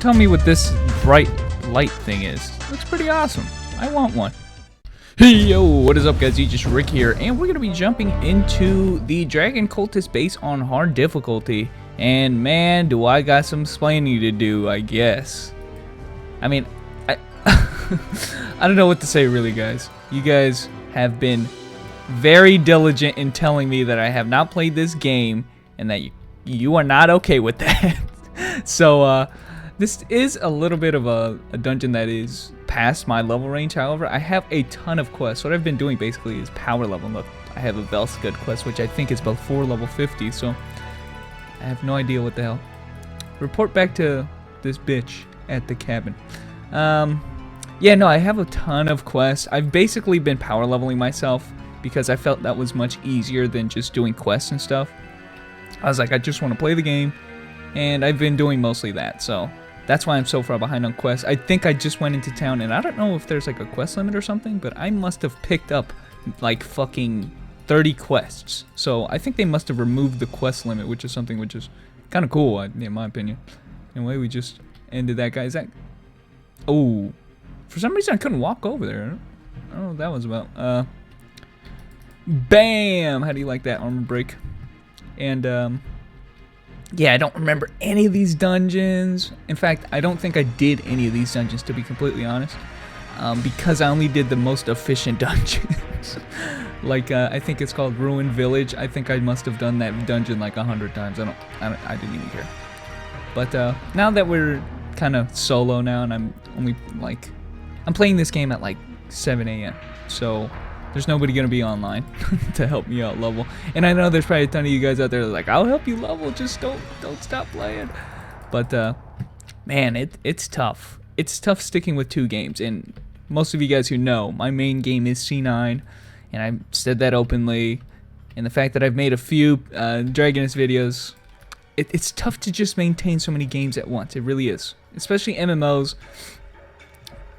tell me what this bright light thing is. Looks pretty awesome. I want one. Hey yo, what is up guys, Just Rick here, and we're going to be jumping into the Dragon Cultist base on hard difficulty. And man, do I got some explaining to do, I guess. I mean, I don't know what to say really, guys. You guys have been very diligent in telling me that I have not played this game and that you are not okay with that. So this is a little bit of a dungeon that is past my level range. However, I have a ton of quests. What I've been doing basically is power level. Look, I have a Velskut quest, which I think is before level 50, so I have no idea what the hell. Report back to this bitch at the cabin. Yeah, no, I have a ton of quests. I've basically been power leveling myself because I felt that was much easier than just doing quests and stuff. I was like, I just want to play the game, and I've been doing mostly that, so that's why I'm so far behind on quests. I think I just went into town, and I don't know if there's like a quest limit or something, but I must have picked up like fucking 30 quests. So I think they must have removed the quest limit, which is something which is kind of cool, in my opinion. Anyway, we just ended that guy's act. Oh, for some reason I couldn't walk over there. I don't know what that was about. Bam! How do you like that armor break? And yeah, I don't remember any of these dungeons. In fact, I don't think I did any of these dungeons, to be completely honest, because I only did the most efficient dungeons. Like I think it's called Ruined Village. I think I must have done that dungeon like 100 times. I didn't even care. But now that we're kind of solo now, and I'm only like, I'm playing this game at like 7 a.m. So there's nobody gonna be online to help me out level. And I know there's probably a ton of you guys out there that are like, I'll help you level, just don't stop playing. But man, it's tough. It's tough sticking with 2 games. And most of you guys who know, my main game is C9, and I've said that openly. And the fact that I've made a few Dragonist videos, it's tough to just maintain so many games at once. It really is, especially MMOs,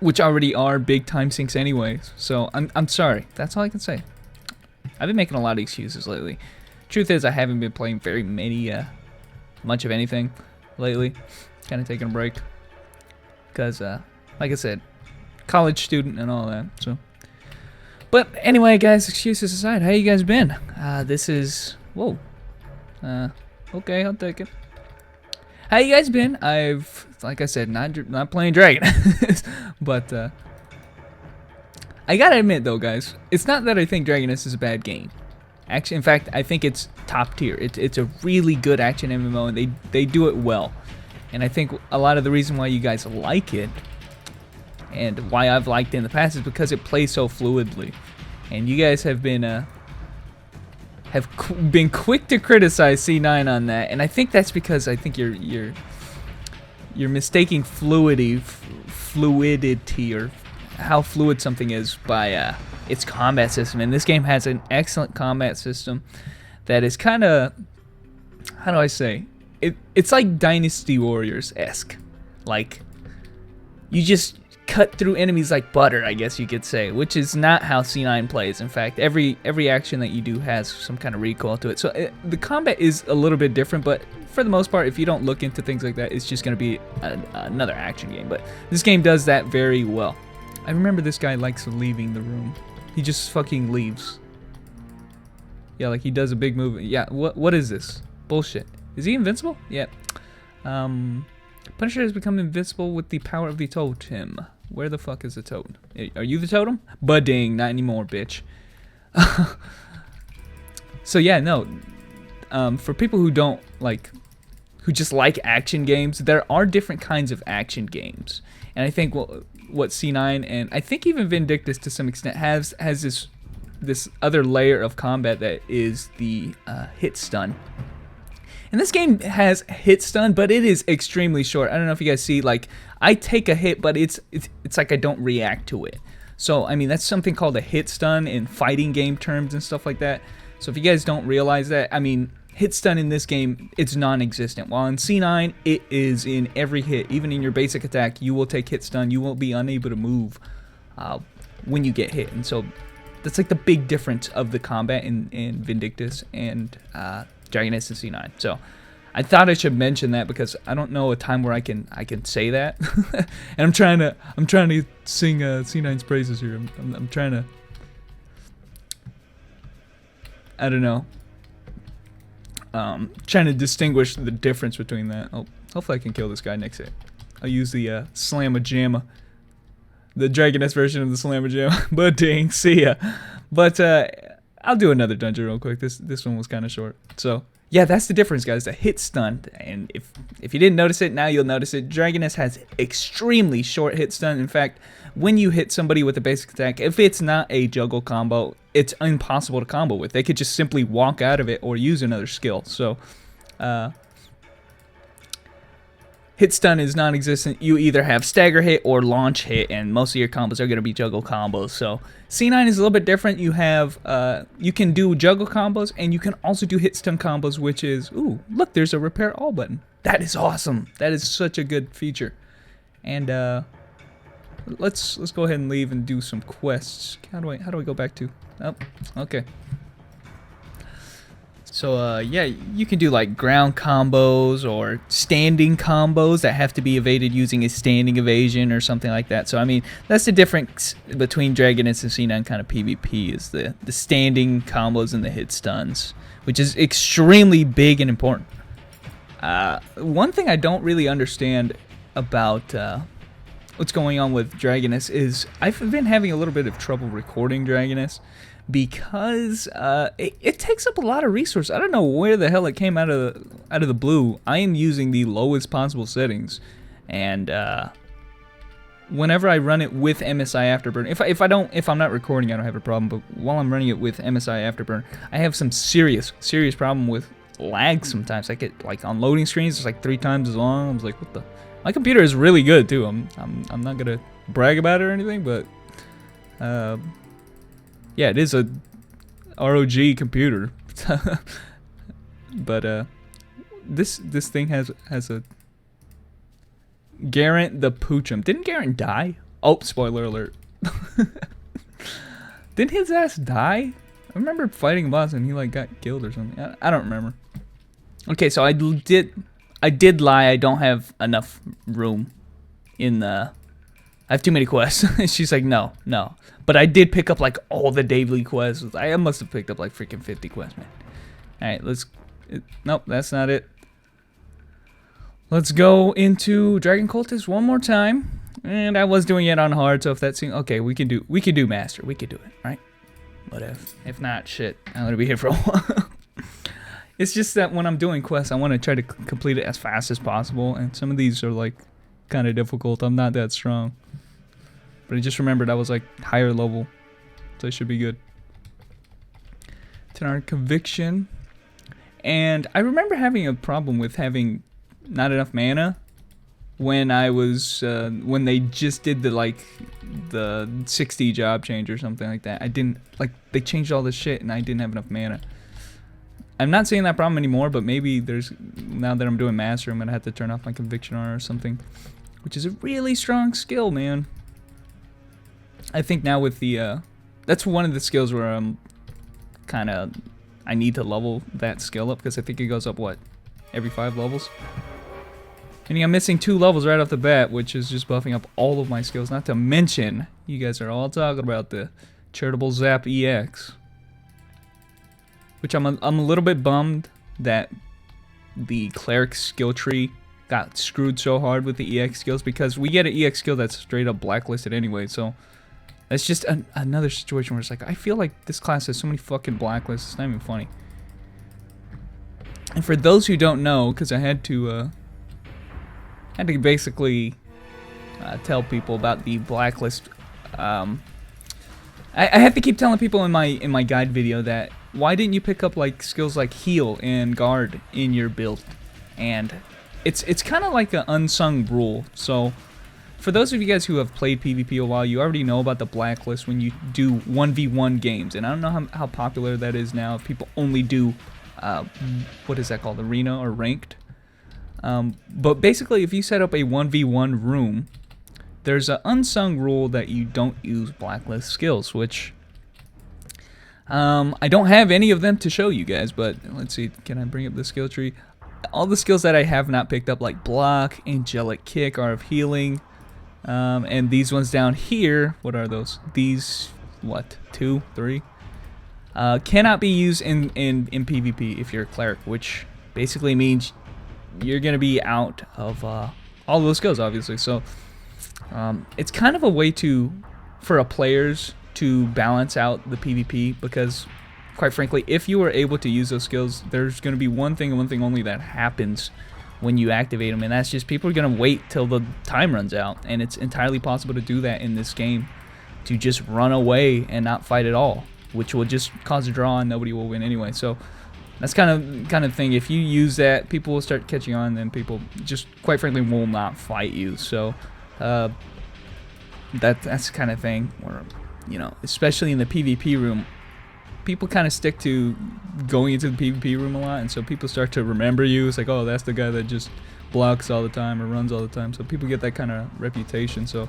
which already are big time sinks anyways. So I'm sorry. That's all I can say. I've been making a lot of excuses lately. Truth is, I haven't been playing very much of anything lately. Kind of taking a break because, like I said, college student and all that. So, but anyway, guys, excuses aside, how you guys been? This is whoa. Okay, I'll take it. How you guys been? I've, like I said, not playing Dragon, but I gotta admit though, guys, it's not that I think Dragonist is a bad game. Actually, in fact, I think it's top tier. It's a really good action MMO, and they do it well. And I think a lot of the reason why you guys like it, and why I've liked it in the past, is because it plays so fluidly. And you guys have been quick to criticize C9 on that, and I think that's because I think you're mistaking fluidity or how fluid something is by its combat system. And this game has an excellent combat system that is kind of, how do I say, it's like Dynasty Warriors-esque. Like, you just cut through enemies like butter, I guess you could say, which is not how C9 plays. In fact, every action that you do has some kind of recoil to it. So the combat is a little bit different, but for the most part, if you don't look into things like that, it's just going to be another action game. But this game does that very well. I remember this guy likes leaving the room. He just fucking leaves. Yeah, like he does a big move. Yeah, what is this? Bullshit. Is he invincible? Yeah. Punisher has become invincible with the power of the totem. Where the fuck is the totem? Are you the totem? Budding, not anymore, bitch. So yeah, no. For people who don't like, who just like action games, there are different kinds of action games, and I think what C9 and I think even Vindictus to some extent has this other layer of combat that is the hit stun. And this game has hit stun, but it is extremely short. I don't know if you guys see, like, I take a hit, but it's like I don't react to it. So, I mean, that's something called a hit stun in fighting game terms and stuff like that. So if you guys don't realize that, I mean, hit stun in this game, it's non-existent. While in C9, it is in every hit. Even in your basic attack, you will take hit stun. You won't be unable to move when you get hit. And so that's like the big difference of the combat in Vindictus and Dragonist and C9. So I thought I should mention that because I don't know a time where I can say that, and I'm trying to sing C9's praises here. I'm trying to, I don't know, trying to distinguish the difference between that. Oh, hopefully I can kill this guy next hit. I'll use the Slamma-Jamma, the Dragoness version of the Slamma-Jamma. But dang, see ya. But I'll do another dungeon real quick. This one was kind of short, so. Yeah, that's the difference, guys. The hit stun, and if you didn't notice it, now you'll notice it. Dragoness has extremely short hit stun. In fact, when you hit somebody with a basic attack, if it's not a juggle combo, it's impossible to combo with. They could just simply walk out of it or use another skill. So, hit stun is non-existent. You either have stagger hit or launch hit, and most of your combos are going to be juggle combos. So C9 is a little bit different. You have you can do juggle combos, and you can also do hit stun combos, which is, ooh, look, there's a repair all button. That is awesome. That is such a good feature. And let's go ahead and leave and do some quests. How do I go back to? Oh, okay. So, yeah, you can do, like, ground combos or standing combos that have to be evaded using a standing evasion or something like that. So, I mean, that's the difference between Dragoness and C9 kind of PvP is the standing combos and the hit stuns, which is extremely big and important. One thing I don't really understand about what's going on with Dragoness is I've been having a little bit of trouble recording Dragoness, because it takes up a lot of resource. I don't know where the hell it came out of the blue. I am using the lowest possible settings, and whenever I run it with MSI Afterburn, if I'm not recording, I don't have a problem. But while I'm running it with MSI Afterburn, I have some serious problem with lag. Sometimes I get like on loading screens, it's like 3 times as long. I was like, what the? My computer is really good too. I'm not gonna brag about it or anything, but yeah, it is a ROG computer. But this thing has a Garant the Poochum. Didn't Garant die? Oh, spoiler alert. Didn't his ass die? I remember fighting a boss and he like got killed or something. I don't remember. Okay, so I did lie. I don't have enough room in the. I have too many quests. She's like, no. But I did pick up like all the daily quests. I must have picked up like freaking 50 quests, man. All right, nope, that's not it. Let's go into Dragon Cultist one more time. And I was doing it on hard, so if that seems okay, we can do master. We could do it, right? But if not, shit, I'm gonna be here for a while. It's just that when I'm doing quests, I want to try to complete it as fast as possible, and some of these are like kind of difficult. I'm not that strong. But I just remembered I was like higher level, so I should be good. 10-hour conviction. And I remember having a problem with having not enough mana when I was when they just did the 60 job change or something like that. I didn't they changed all this shit and I didn't have enough mana. I'm not seeing that problem anymore, but maybe now that I'm doing master, I'm gonna have to turn off my conviction R or something, which is a really strong skill, man. I think now with the that's one of the skills where I'm I need to level that skill up, because I think it goes up, what, every 5 levels? And I'm missing 2 levels right off the bat, which is just buffing up all of my skills. Not to mention, you guys are all talking about the charitable Zap EX, which I'm a little bit bummed that the cleric skill tree got screwed so hard with the EX skills, because we get an EX skill that's straight up blacklisted anyway. So that's just another situation where it's like, I feel like this class has so many fucking blacklists, it's not even funny. And for those who don't know, because I had to basically tell people about the blacklist. I have to keep telling people in my guide video that why didn't you pick up like skills like heal and guard in your build? And it's kind of like an unsung rule. So for those of you guys who have played PvP a while, you already know about the blacklist when you do 1v1 games. And I don't know how popular that is now. If people only do what is that called, arena or ranked? But basically, if you set up a 1v1 room, there's an unsung rule that you don't use blacklist skills, which I don't have any of them to show you guys, but let's see, can I bring up the skill tree? all the skills that I have not picked up, like block, angelic kick, art of healing, and these ones down here, what are those? These, what, 2, 3? Cannot be used in PvP if you're a cleric, which basically means you're gonna be out of all those skills, obviously. So it's kind of a way for players to balance out the PvP, because quite frankly, if you are able to use those skills, there's going to be one thing and one thing only that happens when you activate them, and that's just people are going to wait till the time runs out, and it's entirely possible to do that in this game, to just run away and not fight at all, which will just cause a draw and nobody will win anyway. So that's kind of thing. If you use that, people will start catching on, and then people just quite frankly will not fight you. So that's the kind of thing where, you know, especially in the PvP room, people kind of stick to going into the PvP room a lot, and so people start to remember you. It's like, oh, that's the guy that just blocks all the time or runs all the time. So people get that kind of reputation. So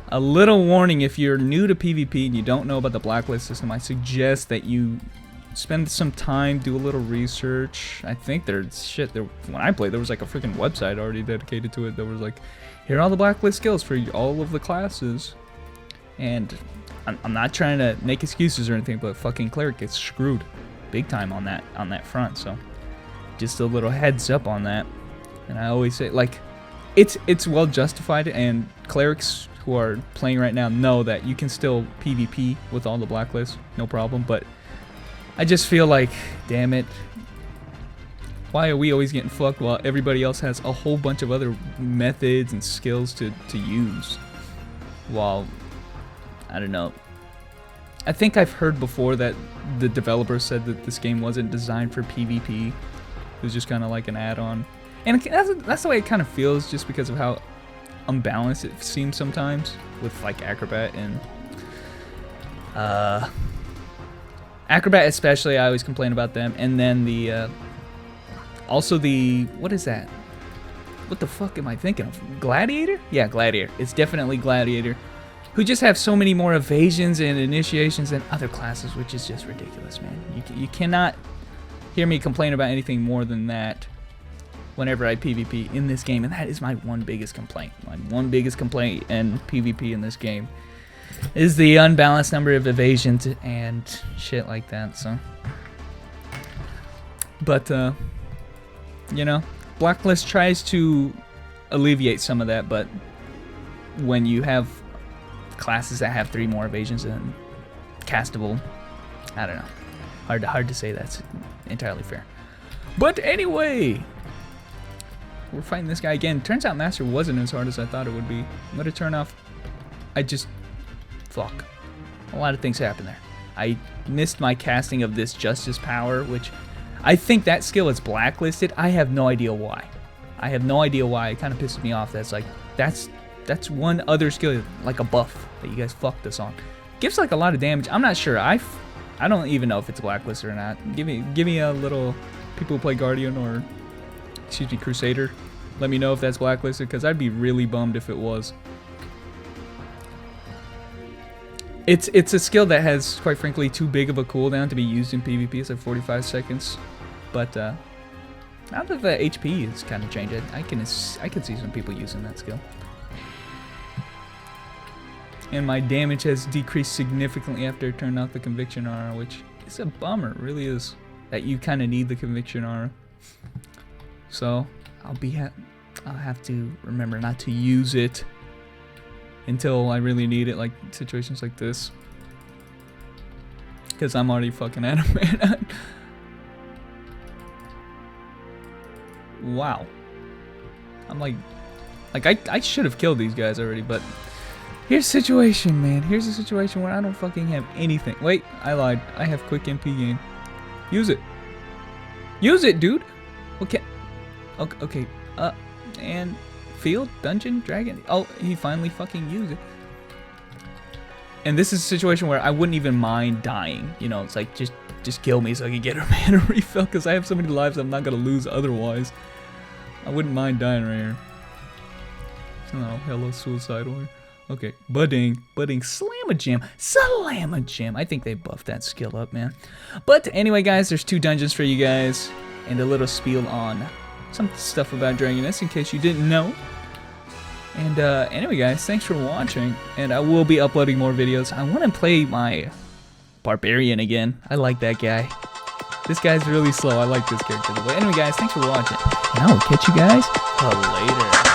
a little warning, if you're new to PvP and you don't know about the blacklist system, I suggest that you spend some time, do a little research. I think there's when I played, there was like a freaking website already dedicated to it that was like, here are all the blacklist skills for all of the classes. And I'm not trying to make excuses or anything, but fucking cleric gets screwed big time on that front. So just a little heads up on that. And I always say, like, it's well justified, and clerics who are playing right now know that you can still PvP with all the blacklists, no problem. But I just feel like, damn it, why are we always getting fucked while everybody else has a whole bunch of other methods and skills to use? While, I don't know. I think I've heard before that the developer said that this game wasn't designed for PvP. It was just kind of like an add-on. And that's the way it kind of feels, just because of how unbalanced it seems sometimes with like Acrobat and Acrobat especially. I always complain about them. And then the also the, what is that? What the fuck am I thinking of? Gladiator? Yeah, Gladiator. It's definitely Gladiator, who just have so many more evasions and initiations than other classes, which is just ridiculous, man. You cannot hear me complain about anything more than that whenever I PvP in this game, and that is my one biggest complaint. My one biggest complaint in PvP in this game is the unbalanced number of evasions and shit like that. So, but you know, Blacklist tries to alleviate some of that, but when you have classes that have 3 more evasions and castable, I don't know. Hard to say that's entirely fair. But anyway, we're fighting this guy again. Turns out Master wasn't as hard as I thought it would be. I'm gonna turn off. Fuck. A lot of things happened there. I missed my casting of this Justice Power, which I think that skill is blacklisted. I have no idea why. I have no idea why. It kind of pisses me off. That's like, that's one other skill, like a buff that you guys fucked us on. Gives like a lot of damage. I'm not sure. I don't even know if it's blacklisted or not. Give me a little, people who play Guardian or, excuse me, Crusader. Let me know if that's blacklisted, because I'd be really bummed if it was. It's a skill that has, quite frankly, too big of a cooldown to be used in PvP. It's like 45 seconds. But now that the HP is kind of changed, I can see some people using that skill. And my damage has decreased significantly after I turned off the Conviction Aura, which is a bummer. It really is, that you kind of need the Conviction Aura. So I'll have to remember not to use it until I really need it, like situations like this, because I'm already fucking at him, man. Wow. I'm like I should have killed these guys already, but here's a situation, man. Here's a situation where I don't fucking have anything. Wait, I lied. I have quick MP game. Use it. Use it, dude. Okay. Okay. And field, dungeon, dragon. Oh, he finally fucking used it. And this is a situation where I wouldn't even mind dying. You know, it's like, just kill me so I can get a mana refill, because I have so many lives I'm not gonna lose otherwise. I wouldn't mind dying right here. Oh, hello, suicidal. Okay, budding, slam-a-jam. I think they buffed that skill up, man. But anyway, guys, there's 2 dungeons for you guys, and a little spiel on some stuff about Dragoness in case you didn't know. And anyway, guys, thanks for watching, and I will be uploading more videos. I want to play my Barbarian again. I like that guy. This guy's really slow. I like this character. Anyway, guys, thanks for watching, and I will catch you guys later.